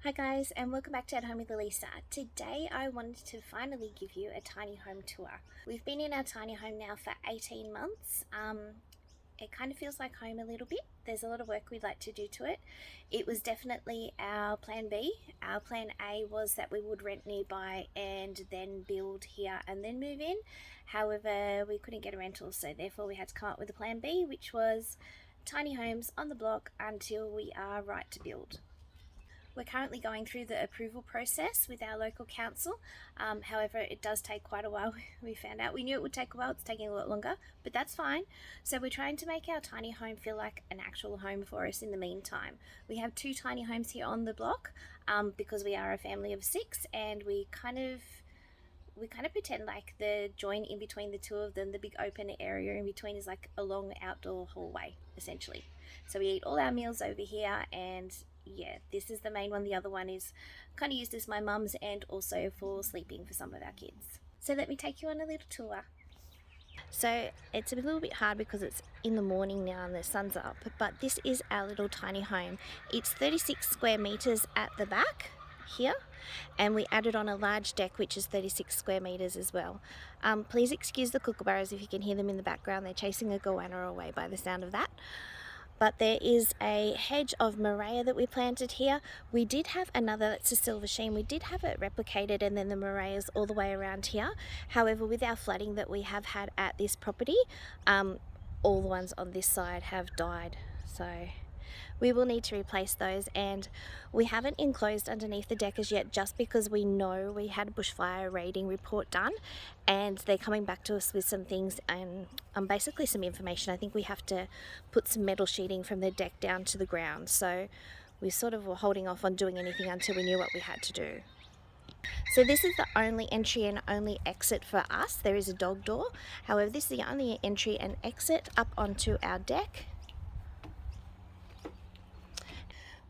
Hi guys, and welcome back to At Home with Elisa. Today I wanted to finally give you a tiny home tour. We've been in our tiny home now for 18 months. It kind of feels like home a little bit. There's a lot of work we'd like to do to it. It was definitely our plan B. Our plan A was that we would rent nearby and then build here and then move in. However, we couldn't get a rental, so therefore we had to come up with a plan B, which was tiny homes on the block until we are right to build. We're currently going through the approval process with our local council. However, it does take quite a while. We found out. We knew it would take a while. It's taking a lot longer, but that's fine. So we're trying to make our tiny home feel like an actual home for us in the meantime. We have two tiny homes here on the block because we are a family of 6, and we kind of pretend like the join in between the two of them, the big open area in between, is like a long outdoor hallway essentially. So we eat all our meals over here, and yeah, this is the main one. The other one is kind of used as my mum's and also for sleeping for some of our kids. So let me take you on a little tour. So it's a little bit hard because it's in the morning now and the sun's up, but this is our little tiny home. It's 36 square meters at the back here, and we added on a large deck which is 36 square meters as well. Please excuse the kookaburras if you can hear them in the background. They're chasing a goanna away by the sound of that. But there is a hedge of morea that we planted here. We did have another, that's a silver sheen. We did have it replicated, and then the moreas all the way around here. However, with our flooding that we have had at this property, all the ones on this side have died. So we will need to replace those, and we haven't enclosed underneath the deck as yet, just because we know we had a bushfire rating report done and they're coming back to us with some things and basically some information. I think we have to put some metal sheeting from the deck down to the ground, so we sort of were holding off on doing anything until we knew what we had to do. So this is the only entry and only exit for us. There is a dog door, however this is the only entry and exit up onto our deck.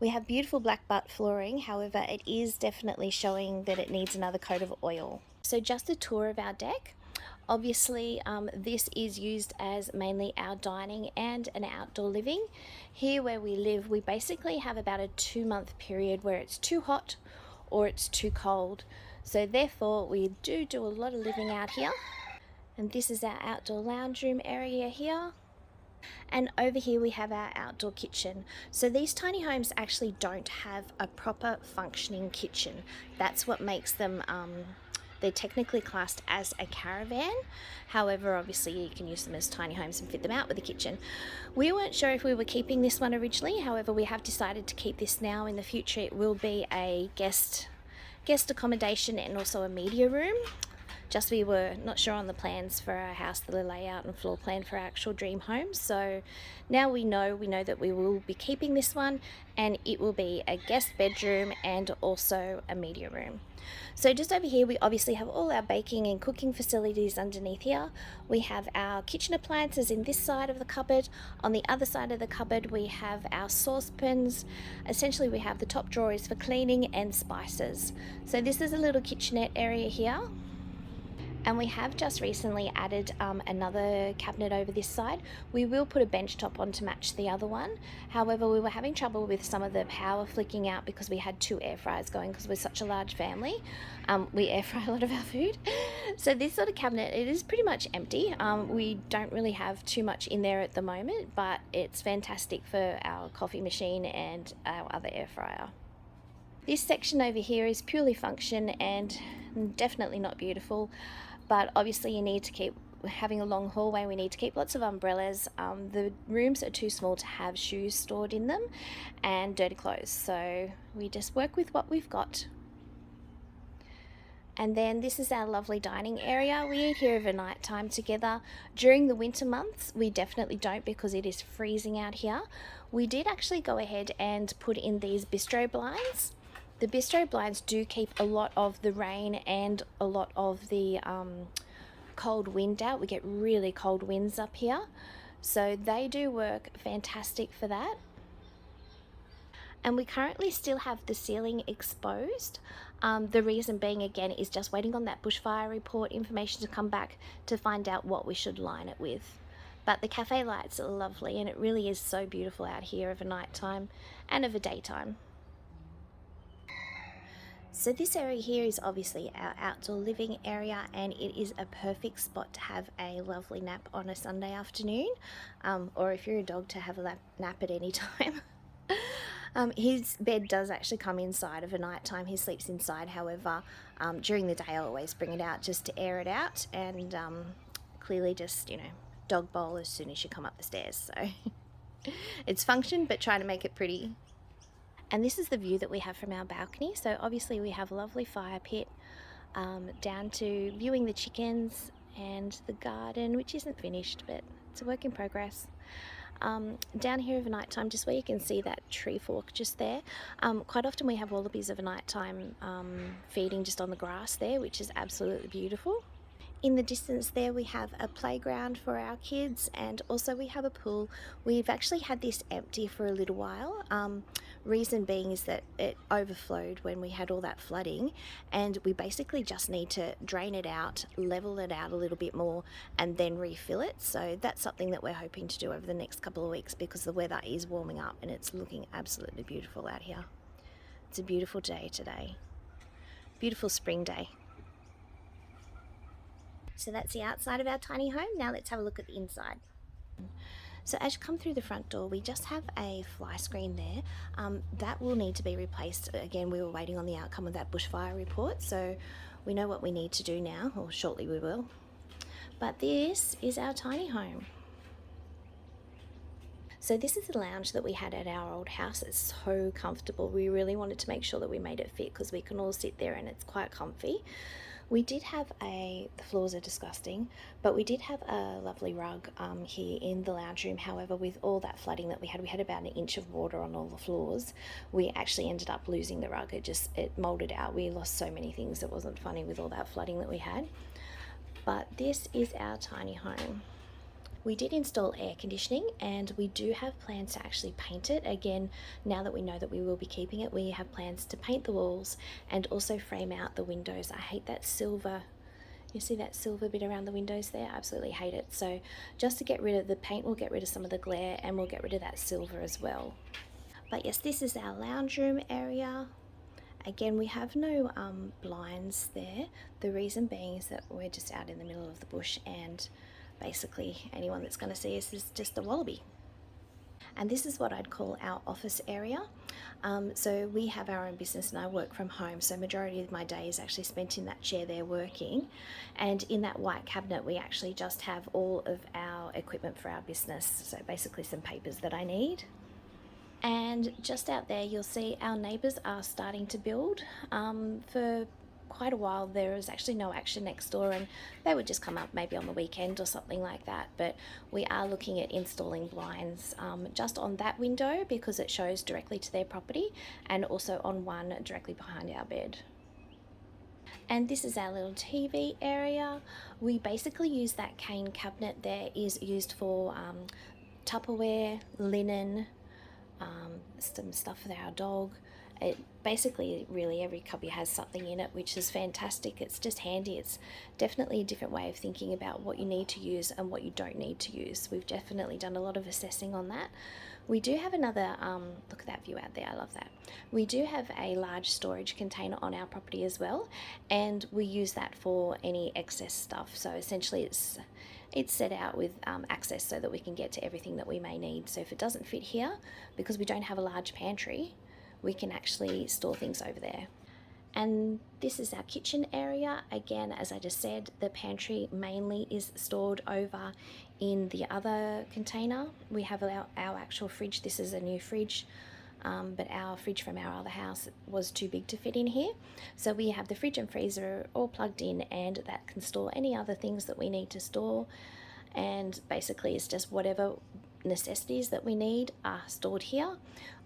We have beautiful black butt flooring, however it is definitely showing that it needs another coat of oil. So just a tour of our deck. Obviously this is used as mainly our dining and an outdoor living. Here where we live, we basically have about a 2-month period where it's too hot or it's too cold. So therefore we do a lot of living out here. And this is our outdoor lounge room area here. And over here we have our outdoor kitchen. So these tiny homes actually don't have a proper functioning kitchen. That's what makes them, they're technically classed as a caravan. However, obviously you can use them as tiny homes and fit them out with a kitchen. We weren't sure if we were keeping this one originally. However, we have decided to keep this now. In the future it will be a guest accommodation and also a media room. Just we were not sure on the plans for our house, the layout and floor plan for our actual dream home. So now we know that we will be keeping this one, and it will be a guest bedroom and also a media room. So just over here we obviously have all our baking and cooking facilities underneath here. We have our kitchen appliances in this side of the cupboard. On the other side of the cupboard we have our saucepans. Essentially we have the top drawers for cleaning and spices. So this is a little kitchenette area here. And we have just recently added another cabinet over this side. We will put a bench top on to match the other one. However, we were having trouble with some of the power flicking out because we had 2 air fryers going because we're such a large family. We air fry a lot of our food. So this sort of cabinet, it is pretty much empty. We don't really have too much in there at the moment, but it's fantastic for our coffee machine and our other air fryer. This section over here is purely function and definitely not beautiful, but obviously you need to keep having a long hallway. We need to keep lots of umbrellas. The rooms are too small to have shoes stored in them and dirty clothes, so we just work with what we've got. And then this is our lovely dining area. We eat here over night time together. During the winter months we definitely don't because it is freezing out here. We did actually go ahead and put in these bistro blinds. The bistro blinds do keep a lot of the rain and a lot of the cold wind out. We get really cold winds up here, so they do work fantastic for that. And we currently still have the ceiling exposed. The reason being, again, is just waiting on that bushfire report information to come back to find out what we should line it with. But the cafe lights are lovely, and it really is so beautiful out here over night time and over daytime. So this area here is obviously our outdoor living area, and it is a perfect spot to have a lovely nap on a Sunday afternoon, or if you're a dog, to have a nap at any time. His bed does actually come inside of a night time. He sleeps inside. However, during the day I always bring it out just to air it out, and clearly just, you know, dog bowl as soon as you come up the stairs. So it's function, but trying to make it pretty. And this is the view that we have from our balcony. So obviously we have a lovely fire pit, down to viewing the chickens and the garden, which isn't finished, but it's a work in progress. Down here of a night time, just where you can see that tree fork just there, quite often we have wallabies of a night time feeding just on the grass there, which is absolutely beautiful. In the distance there we have a playground for our kids, and also we have a pool. We've actually had this empty for a little while. Reason being is that it overflowed when we had all that flooding, and we basically just need to drain it out, level it out a little bit more, and then refill it. So that's something that we're hoping to do over the next couple of weeks, because the weather is warming up and it's looking absolutely beautiful out here. It's a beautiful day today. Beautiful spring day. So that's the outside of our tiny home. Now let's have a look at the inside. So as you come through the front door, we just have a fly screen there. That will need to be replaced. Again, we were waiting on the outcome of that bushfire report, so we know what we need to do now, or shortly we will. But this is our tiny home. So this is the lounge that we had at our old house. It's so comfortable. We really wanted to make sure that we made it fit, because we can all sit there and it's quite comfy. We did have the floors are disgusting, but we did have a lovely rug here in the lounge room. However, with all that flooding that we had about an inch of water on all the floors. We actually ended up losing the rug. It molded out. We lost so many things. It wasn't funny with all that flooding that we had. But this is our tiny home. We did install air conditioning, and we do have plans to actually paint it. Again, now that we know that we will be keeping it, we have plans to paint the walls and also frame out the windows. I hate that silver, you see that silver bit around the windows there? I absolutely hate it. So just to get rid of the paint, we'll get rid of some of the glare, and we'll get rid of that silver as well. But yes, this is our lounge room area. Again, we have no blinds there. The reason being is that we're just out in the middle of the bush, and basically anyone that's going to see us is just a wallaby. And this is what I'd call our office area. So we have our own business and I work from home, so majority of my day is actually spent in that chair there working. And in that white cabinet we actually just have all of our equipment for our business, so basically some papers that I need. And just out there you'll see our neighbours are starting to build. For quite a while there was actually no action next door, and they would just come up maybe on the weekend or something like that. But we are looking at installing blinds just on that window, because it shows directly to their property, and also on one directly behind our bed. And this is our little TV area. We basically use that cane cabinet there is used for Tupperware, linen, some stuff for our dog. It basically, really every cubby has something in it, which is fantastic. It's just handy. It's definitely a different way of thinking about what you need to use and what you don't need to use. We've definitely done a lot of assessing on that. We do have another, look at that view out there, I love that. We do have a large storage container on our property as well, and we use that for any excess stuff. So essentially it's set out with access so that we can get to everything that we may need. So if it doesn't fit here, because we don't have a large pantry, we can actually store things over there. And this is our kitchen area. Again, as I just said, the pantry mainly is stored over in the other container. We have our actual fridge. This is a new fridge, but our fridge from our other house was too big to fit in here. So we have the fridge and freezer all plugged in, and that can store any other things that we need to store. And basically it's just whatever necessities that we need are stored here.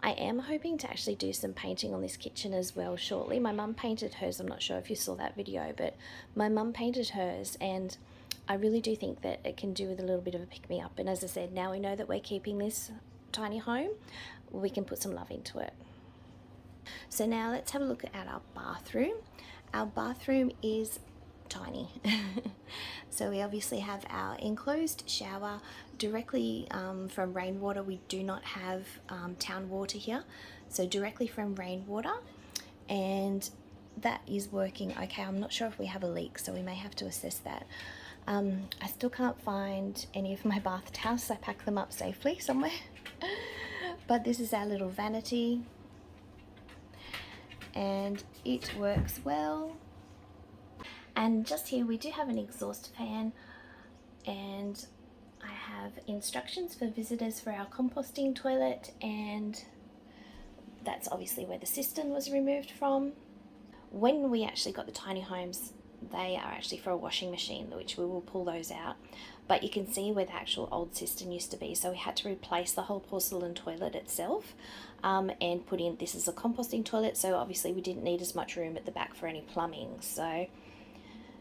I am hoping to actually do some painting on this kitchen as well shortly. My mum painted hers. I'm not sure if you saw that video, but my mum painted hers, and I really do think that it can do with a little bit of a pick-me-up. And as I said, now we know that we're keeping this tiny home, we can put some love into it. So now let's have a look at our bathroom. Our bathroom is tiny. So we obviously have our enclosed shower directly from rainwater. We do not have town water here, so directly from rainwater. And that is working okay. I'm not sure if we have a leak, so we may have to assess that. I still can't find any of my bath towels. I pack them up safely somewhere. But this is our little vanity, and it works well. And just here we do have an exhaust fan, and I have instructions for visitors for our composting toilet, and that's obviously where the cistern was removed from. When we actually got the tiny homes, they are actually for a washing machine, which we will pull those out. But you can see where the actual old cistern used to be, so we had to replace the whole porcelain toilet itself, and put in, this is a composting toilet, so obviously we didn't need as much room at the back for any plumbing. So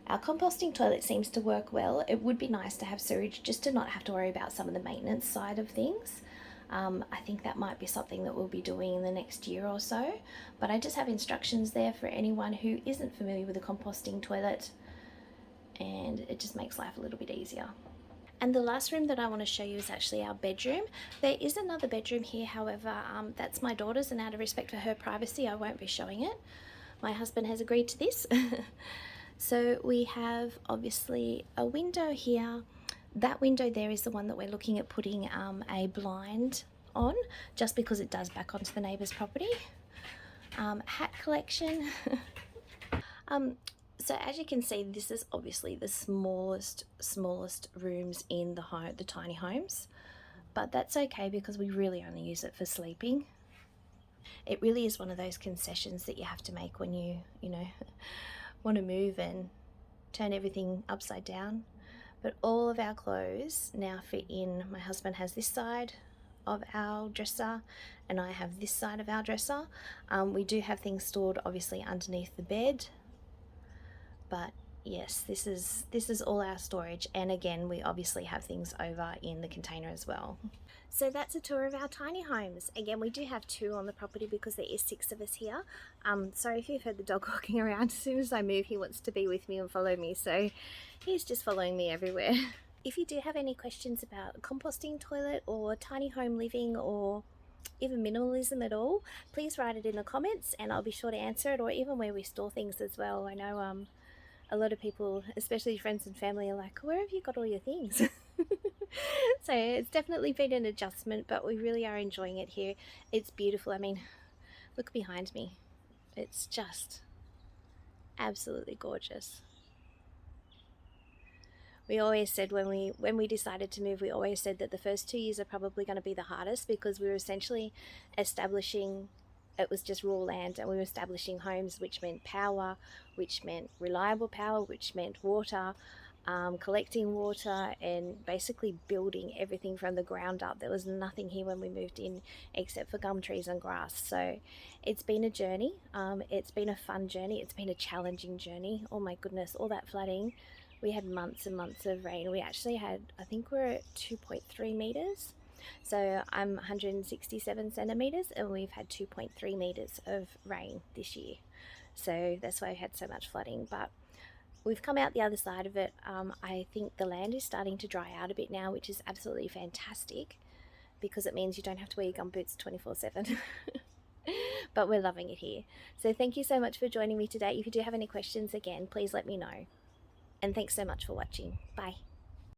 our composting toilet seems to work well. It would be nice to have sewage just to not have to worry about some of the maintenance side of things. I think that might be something that we'll be doing in the next year or so, but I just have instructions there for anyone who isn't familiar with a composting toilet, and it just makes life a little bit easier. And the last room that I want to show you is actually our bedroom. There is another bedroom here, however, that's my daughter's, and out of respect for her privacy, I won't be showing it. My husband has agreed to this. So we have obviously a window here. That window there is the one that we're looking at putting a blind on, just because it does back onto the neighbour's property. Hat collection. So as you can see, this is obviously the smallest rooms in the tiny homes, but that's okay because we really only use it for sleeping. It really is one of those concessions that you have to make when you know, want to move and turn everything upside down. But all of our clothes now fit in. My husband has this side of our dresser, and I have this side of our dresser. We do have things stored obviously underneath the bed, but yes, this is all our storage. And again, we obviously have things over in the container as well. So that's a tour of our tiny homes. Again, we do have 2 on the property because there is 6 of us here. Sorry if you've heard the dog walking around. As soon as I move, he wants to be with me and follow me, so he's just following me everywhere. If you do have any questions about a composting toilet or tiny home living or even minimalism at all, please write it in the comments and I'll be sure to answer it, or even where we store things as well. I know a lot of people, especially friends and family, are like, where have you got all your things? So it's definitely been an adjustment, but we really are enjoying it here. It's beautiful. I mean, look behind me. It's just absolutely gorgeous. We always said when we decided to move, we always said that the first 2 years are probably going to be the hardest, because we were essentially establishing, it was just raw land, and we were establishing homes, which meant power, which meant reliable power, which meant water, collecting water, and basically building everything from the ground up. There was nothing here when we moved in except for gum trees and grass. So it's been a journey. It's been a fun journey. It's been a challenging journey. Oh my goodness, all that flooding. We had months and months of rain. We actually had, I think we're at 2.3 meters. So I'm 167 centimeters, and we've had 2.3 meters of rain this year. So that's why we had so much flooding. But we've come out the other side of it. I think the land is starting to dry out a bit now, which is absolutely fantastic, because it means you don't have to wear your gumboots 24/7. But we're loving it here. So thank you so much for joining me today. If you do have any questions, again, please let me know. And thanks so much for watching. Bye.